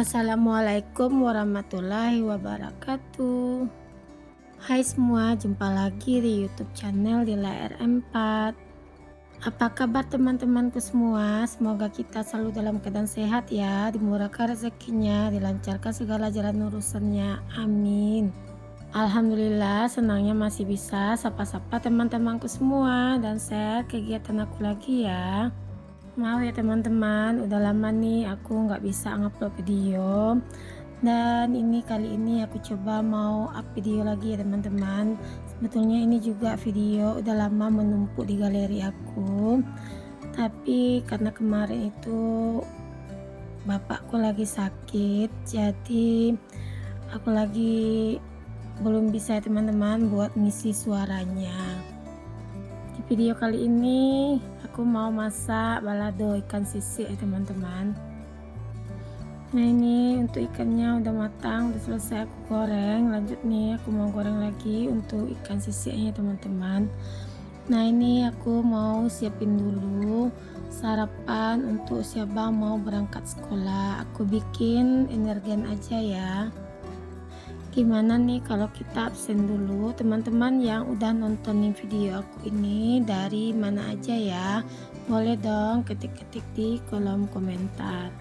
Assalamualaikum warahmatullahi wabarakatuh. Hai semua, jumpa lagi di YouTube channel Dila RM4. Apa kabar teman-temanku semua? Semoga kita selalu dalam keadaan sehat ya, dimurahkan rezekinya, dilancarkan segala jalan urusannya. Amin. Alhamdulillah, senangnya masih bisa sapa-sapa teman-temanku semua dan share kegiatan aku lagi ya. Maaf ya teman-teman, udah lama nih aku nggak bisa ngupload video. Dan kali ini aku coba mau up video lagi ya teman-teman. Sebetulnya ini juga video udah lama menumpuk di galeri aku. Tapi karena kemarin itu bapakku lagi sakit, jadi aku lagi belum bisa ya teman-teman buat ngisi suaranya. Di video kali ini aku mau masak balado ikan sisik ya teman-teman. Nah ini untuk ikannya udah matang, udah selesai aku goreng. Lanjut nih aku mau goreng lagi untuk ikan sisiknya teman-teman. Nah ini aku mau siapin dulu sarapan untuk siapa mau berangkat sekolah. Aku bikin energen aja ya. Gimana nih kalau kita absen dulu? Teman-teman yang udah nontonin video aku ini dari mana aja ya, boleh dong ketik-ketik di kolom komentar.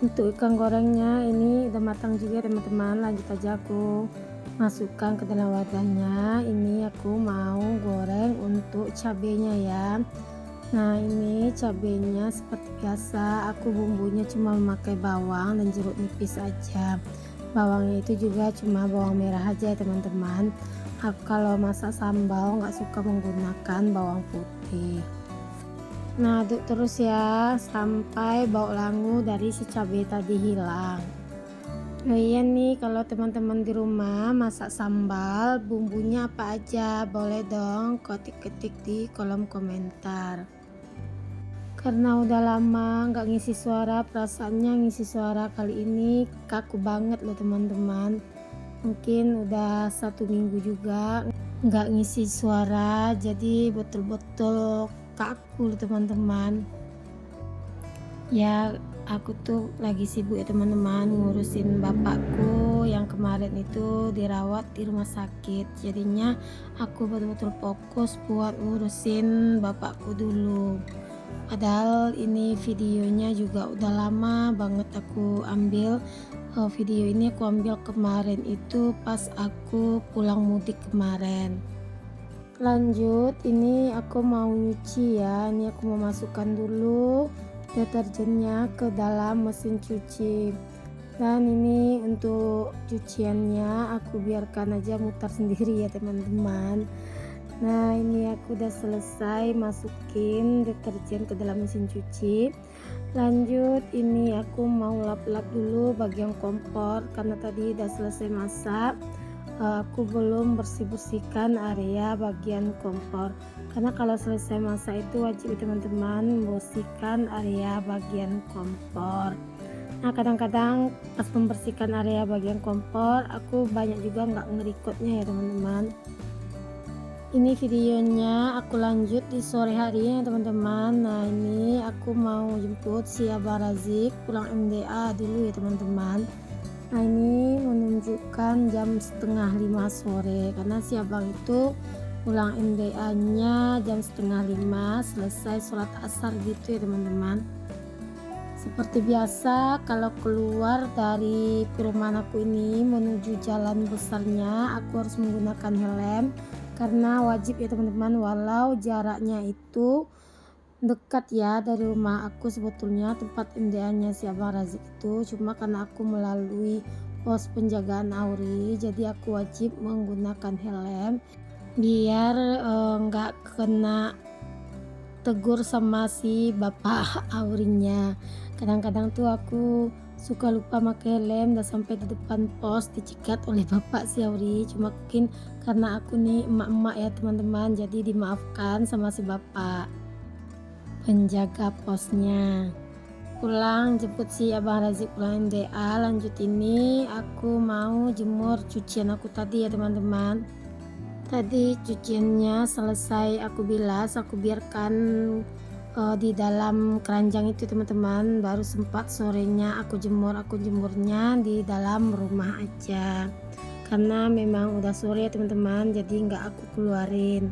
Untuk ikan gorengnya ini udah matang juga teman-teman. Lanjut aja aku masukkan ke dalam wadahnya. Ini aku mau goreng untuk cabenya ya. Nah ini cabenya seperti biasa, aku bumbunya cuma memakai bawang dan jeruk nipis aja. Bawangnya itu juga cuma bawang merah aja ya teman-teman. Kalau masak sambal nggak suka menggunakan bawang putih. Nah aduk terus ya sampai bau langu dari si cabai tadi hilang. Oh iya nih, kalau teman-teman di rumah masak sambal bumbunya apa aja, boleh dong ketik-ketik di kolom komentar. Karena udah lama nggak ngisi suara, perasaannya ngisi suara kali ini kaku banget loh teman-teman. Mungkin udah 1 minggu juga nggak ngisi suara, jadi betul-betul kaku loh teman-teman. Ya aku tuh lagi sibuk ya teman-teman, ngurusin bapakku yang kemarin itu dirawat di rumah sakit. Jadinya aku betul-betul fokus buat ngurusin bapakku dulu. Padahal ini videonya juga udah lama banget aku ambil. Video ini aku ambil kemarin itu pas aku pulang mudik kemarin. Lanjut, ini aku mau nyuci ya. Ini aku mau masukkan dulu deterjennya ke dalam mesin cuci. Dan ini untuk cuciannya aku biarkan aja mutar sendiri ya teman-teman. Nah ini aku udah selesai masukin deterjen ke dalam mesin cuci. Lanjut, ini aku mau lap-lap dulu bagian kompor karena tadi udah selesai masak. Aku belum bersih-bersihkan area bagian kompor, karena kalau selesai masak itu wajib teman-teman membersihkan area bagian kompor. Nah kadang-kadang pas membersihkan area bagian kompor aku banyak juga nggak ngerekodnya ya teman-teman. Ini videonya aku lanjut di sore hari ya teman-teman. Nah ini aku mau jemput si Abah Razik pulang MDA dulu ya teman-teman. Nah ini menunjukkan jam setengah 5 sore karena si abang itu pulang MDA nya jam setengah 5 selesai sholat asar gitu ya teman-teman. Seperti biasa kalau keluar dari perumahan aku ini menuju jalan besarnya aku harus menggunakan helm karena wajib ya teman-teman, walau jaraknya itu dekat ya dari rumah aku. Sebetulnya tempat MDA nya si Abang Razik itu, cuma karena aku melalui pos penjagaan Auri jadi aku wajib menggunakan helm biar nggak kena tegur sama si bapak Aurinya. Kadang-kadang tuh aku suka lupa pakai helm dan sampai di depan pos dicegat oleh bapak si Auri. Cuma mungkin karena aku nih emak-emak ya teman-teman, jadi dimaafkan sama si bapak penjaga posnya. Pulang jemput si Abang Razik pulang MDA. Lanjut, ini aku mau jemur cucian aku tadi ya teman-teman. Tadi cuciannya selesai aku bilas, aku biarkan di dalam keranjang itu teman-teman. Baru sempat sorenya aku jemurnya di dalam rumah aja, karena memang udah sore ya teman-teman, jadi nggak aku keluarin.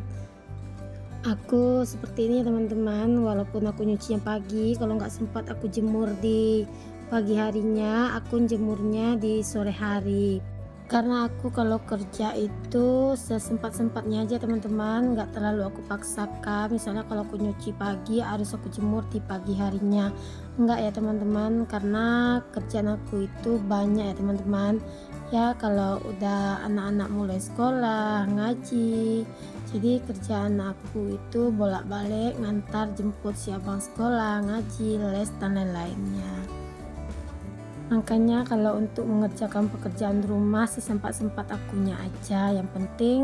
Aku seperti ini ya teman-teman, walaupun aku nyucinya pagi, kalau nggak sempat aku jemur di pagi harinya, aku jemurnya di sore hari. Karena aku kalau kerja itu sesempat-sempatnya aja teman-teman, nggak terlalu aku paksakan. Misalnya kalau aku nyuci pagi harus aku jemur di pagi harinya, enggak ya teman-teman, karena kerjaan aku itu banyak ya teman-teman. Ya kalau udah anak-anak mulai sekolah ngaji, jadi kerjaan aku itu bolak-balik ngantar jemput si abang sekolah, ngaji, les dan lain-lainnya. Makanya kalau untuk mengerjakan pekerjaan di rumah sesempat-sempat akunya aja. Yang penting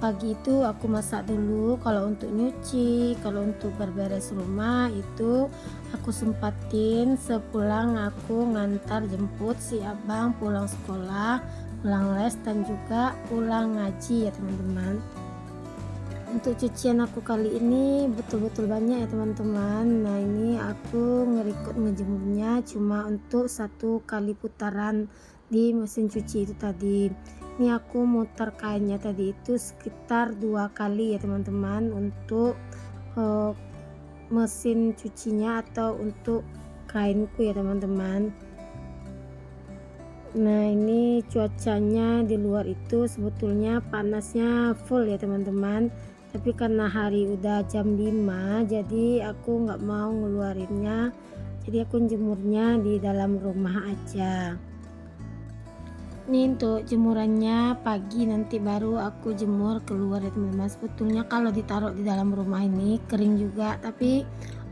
pagi itu aku masak dulu. Kalau untuk nyuci, kalau untuk berberes rumah itu aku sempatin sepulang aku ngantar jemput si abang pulang sekolah, pulang les dan juga pulang ngaji ya teman-teman. Untuk cucian aku kali ini betul-betul banyak ya teman-teman. Nah ini aku ngejemurnya cuma untuk 1 kali putaran di mesin cuci itu tadi. Ini aku muter kainnya tadi itu sekitar 2 kali ya teman-teman, untuk mesin cucinya atau untuk kainku ya teman-teman. Nah ini cuacanya di luar itu sebetulnya panasnya full ya teman-teman, tapi karena hari udah jam 5 jadi aku nggak mau ngeluarinnya, jadi aku jemurnya di dalam rumah aja. Ini untuk jemurannya pagi, nanti baru aku jemur keluar ya teman-teman. Sebetulnya kalau ditaruh di dalam rumah ini kering juga, tapi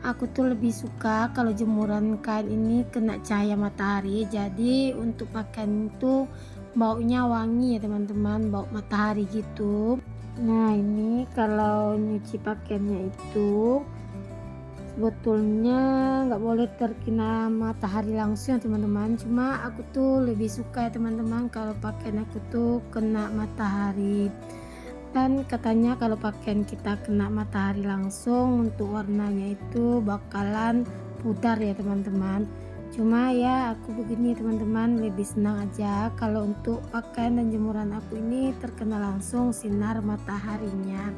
aku tuh lebih suka kalau jemuran kain ini kena cahaya matahari, jadi untuk pakaian itu baunya wangi ya teman-teman, bau matahari gitu. Nah ini kalau nyuci pakaiannya itu sebetulnya nggak boleh terkena matahari langsung ya teman-teman, cuma aku tuh lebih suka ya teman-teman kalau pakaian aku tuh kena matahari. Dan katanya kalau pakaian kita kena matahari langsung untuk warnanya itu bakalan pudar ya teman-teman. Cuma ya aku begini teman-teman, lebih senang aja kalau untuk pakaian dan jemuran aku ini terkena langsung sinar mataharinya.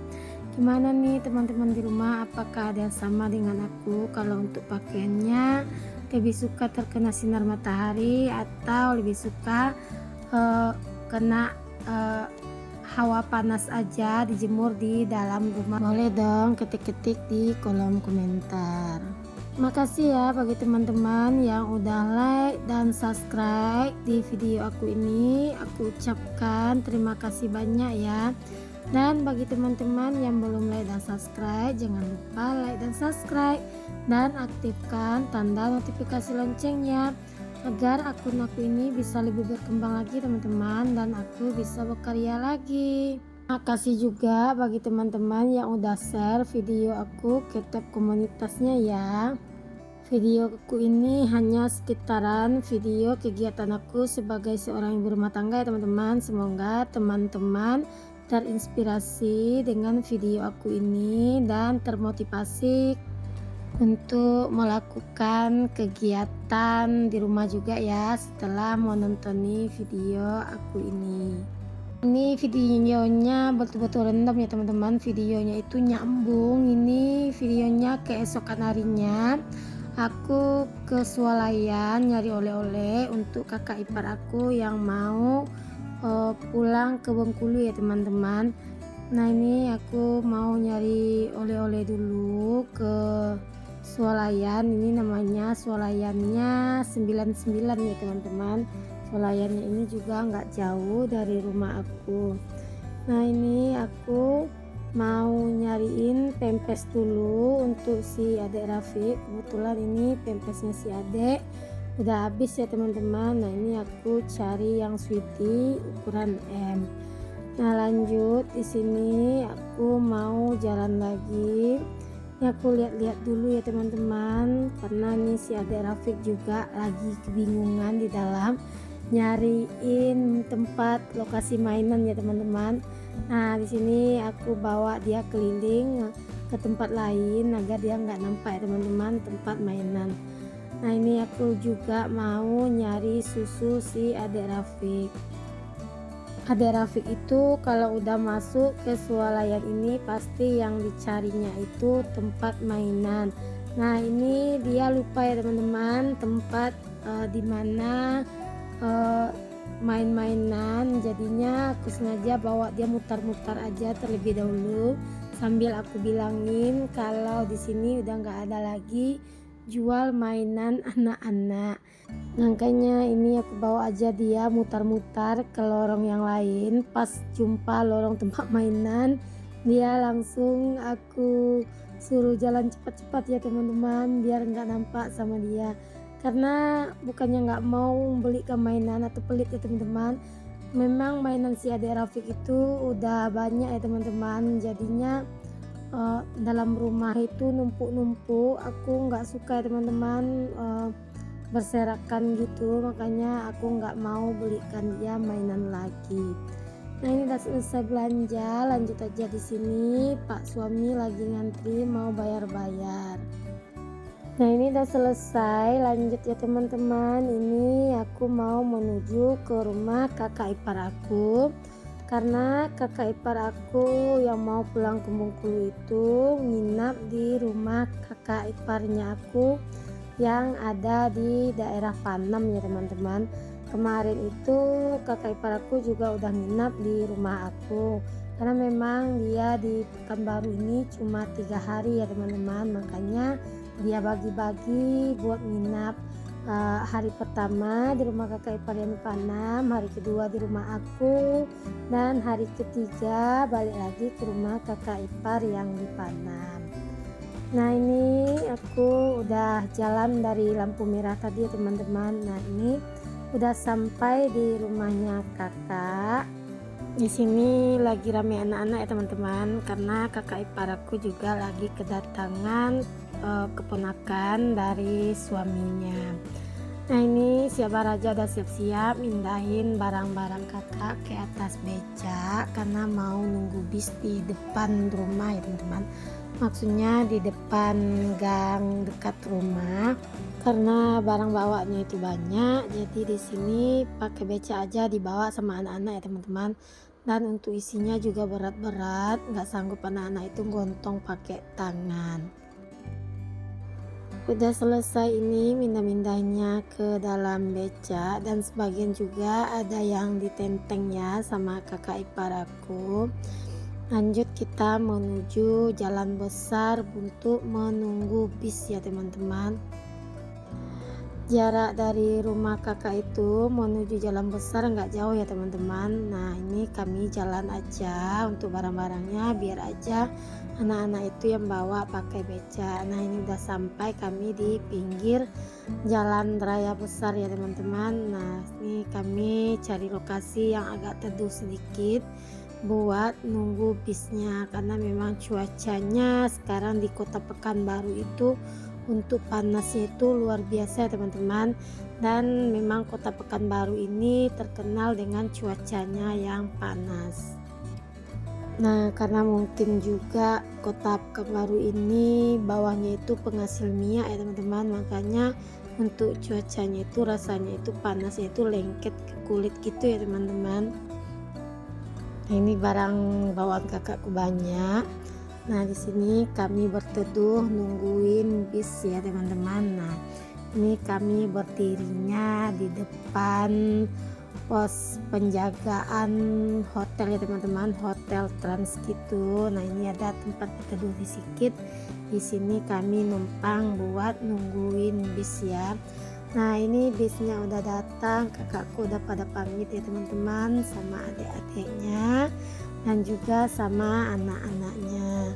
Gimana nih teman-teman di rumah, apakah ada yang sama dengan aku? Kalau untuk pakaiannya lebih suka terkena sinar matahari atau lebih suka kena hawa panas aja dijemur di dalam rumah? Boleh dong ketik-ketik di kolom komentar. Makasih ya bagi teman-teman yang udah like dan subscribe di video aku ini, aku ucapkan terima kasih banyak ya. Dan bagi teman-teman yang belum like dan subscribe, jangan lupa like dan subscribe dan aktifkan tanda notifikasi loncengnya agar akun aku ini bisa lebih berkembang lagi teman-teman, dan aku bisa berkarya lagi. Makasih juga bagi teman-teman yang udah share video aku ke tab komunitasnya ya. Video aku ini hanya sekitaran video kegiatan aku sebagai seorang ibu rumah tangga ya teman-teman. Semoga teman-teman terinspirasi dengan video aku ini dan termotivasi untuk melakukan kegiatan di rumah juga ya setelah menonton video aku ini. Ini videonya betul-betul random ya teman-teman, videonya itu nyambung. Ini videonya keesokan harinya aku ke swalayan nyari oleh-oleh untuk kakak ipar aku yang mau pulang ke Bengkulu ya teman-teman. Nah ini aku mau nyari oleh-oleh dulu ke swalayan. Ini namanya swalayannya 99 ya teman-teman. Swalayannya ini juga nggak jauh dari rumah aku. Nah ini aku mau nyariin pempes dulu untuk si adek Rafiq. Kebetulan ini pempesnya si adek udah habis ya teman-teman. Nah ini aku cari yang sweetie ukuran M. Nah lanjut di sini aku mau jalan lagi. Ini aku lihat-lihat dulu ya teman-teman, karena nih si adek Rafiq juga lagi kebingungan di dalam nyariin tempat lokasi mainan ya teman-teman. Nah di sini aku bawa dia keliling ke tempat lain agar dia nggak nampak ya teman-teman tempat mainan. Nah ini aku juga mau nyari susu si adik Rafiq. Adik Rafiq itu kalau udah masuk ke swalayan ini pasti yang dicarinya itu tempat mainan. Nah ini dia lupa ya teman-teman tempat di mana main-mainan, jadinya aku sengaja bawa dia mutar-mutar aja terlebih dahulu sambil aku bilangin kalau di sini udah nggak ada lagi jual mainan anak-anak. Makanya ini aku bawa aja dia mutar-mutar ke lorong yang lain. Pas jumpa lorong tempat mainan, dia langsung aku suruh jalan cepat-cepat ya teman-teman biar nggak nampak sama dia. Karena bukannya nggak mau belikan mainan atau pelit ya teman-teman, memang mainan si adik Rafiq itu udah banyak ya teman-teman, jadinya dalam rumah itu numpuk-numpuk. Aku nggak suka ya teman-teman berserakan gitu, makanya aku nggak mau belikan dia mainan lagi. Nah ini udah selesai belanja, lanjut aja di sini Pak suami lagi ngantri mau bayar-bayar. Nah ini udah selesai, lanjut ya teman-teman. Ini aku mau menuju ke rumah kakak ipar aku, karena kakak ipar aku yang mau pulang ke Bengkulu itu nginap di rumah kakak iparnya aku yang ada di daerah Panam ya teman-teman. Kemarin itu kakak ipar aku juga udah nginap di rumah aku, karena memang dia di Pekanbaru ini cuma 3 hari ya teman-teman, makanya dia bagi-bagi buat nginap hari pertama di rumah kakak ipar yang di Panam, hari kedua di rumah aku, dan hari ketiga balik lagi ke rumah kakak ipar yang di Panam. Nah ini aku udah jalan dari lampu merah tadi ya teman-teman. Nah ini udah sampai di rumahnya kakak. Di sini lagi rame anak-anak ya teman-teman, karena kakak ipar aku juga lagi kedatangan keponakan dari suaminya. Nah ini si Abah Raja udah siap-siap mindahin barang-barang kakak ke atas beca karena mau nunggu bis di depan rumah ya teman-teman. Maksudnya di depan gang dekat rumah, karena barang bawanya itu banyak, jadi di sini pakai beca aja dibawa sama anak-anak ya teman-teman. Dan untuk isinya juga berat-berat, nggak sanggup anak-anak itu gontong pakai tangan. Udah selesai ini mindah-mindahnya ke dalam beca, dan sebagian juga ada yang ditenteng ya sama kakak ipar aku. Lanjut kita menuju jalan besar untuk menunggu bis ya teman-teman. Jarak dari rumah kakak itu menuju jalan besar nggak jauh ya teman-teman. Nah ini kami jalan aja untuk barang-barangnya biar aja anak-anak itu yang bawa pakai beca. Nah ini udah sampai kami di pinggir jalan raya besar ya teman-teman. Nah ini kami cari lokasi yang agak teduh sedikit buat nunggu bisnya, karena memang cuacanya sekarang di kota Pekanbaru itu untuk panasnya itu luar biasa ya teman-teman, dan memang kota Pekanbaru ini terkenal dengan cuacanya yang panas. Nah karena mungkin juga kota Pekanbaru ini bawahnya itu penghasil minyak ya teman-teman, makanya untuk cuacanya itu rasanya itu panasnya itu lengket ke kulit gitu ya teman-teman. Ini barang bawaan kakakku banyak. Nah di sini kami berteduh nungguin bis ya teman-teman. Nah ini kami berdirinya di depan pos penjagaan hotel ya teman-teman, hotel Trans gitu. Nah ini ada tempat berteduh di sedikit. Di sini kami numpang buat nungguin bis ya. Nah ini bisnya udah datang, kakakku udah pada pamit ya teman-teman sama adik-adiknya dan juga sama anak-anaknya.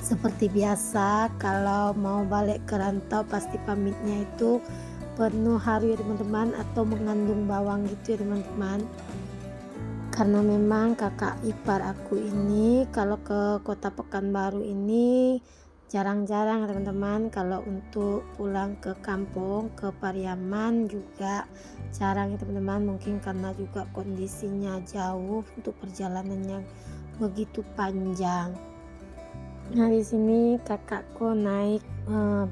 Seperti biasa kalau mau balik ke rantau pasti pamitnya itu penuh haru ya teman-teman, atau mengandung bawang gitu ya teman-teman. Karena memang kakak ipar aku ini kalau ke kota Pekanbaru ini jarang-jarang teman-teman. Kalau untuk pulang ke kampung ke Pariaman juga jarang ya teman-teman, mungkin karena juga kondisinya jauh untuk perjalanannya begitu panjang. Nah, di sini kakakku naik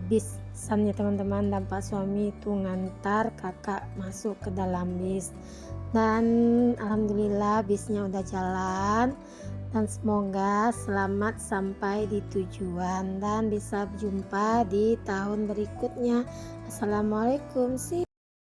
bis san ya teman-teman, dan Pak suami itu ngantar kakak masuk ke dalam bis. Dan alhamdulillah bisnya udah jalan, dan semoga selamat sampai di tujuan dan bisa berjumpa di tahun berikutnya. Assalamualaikum.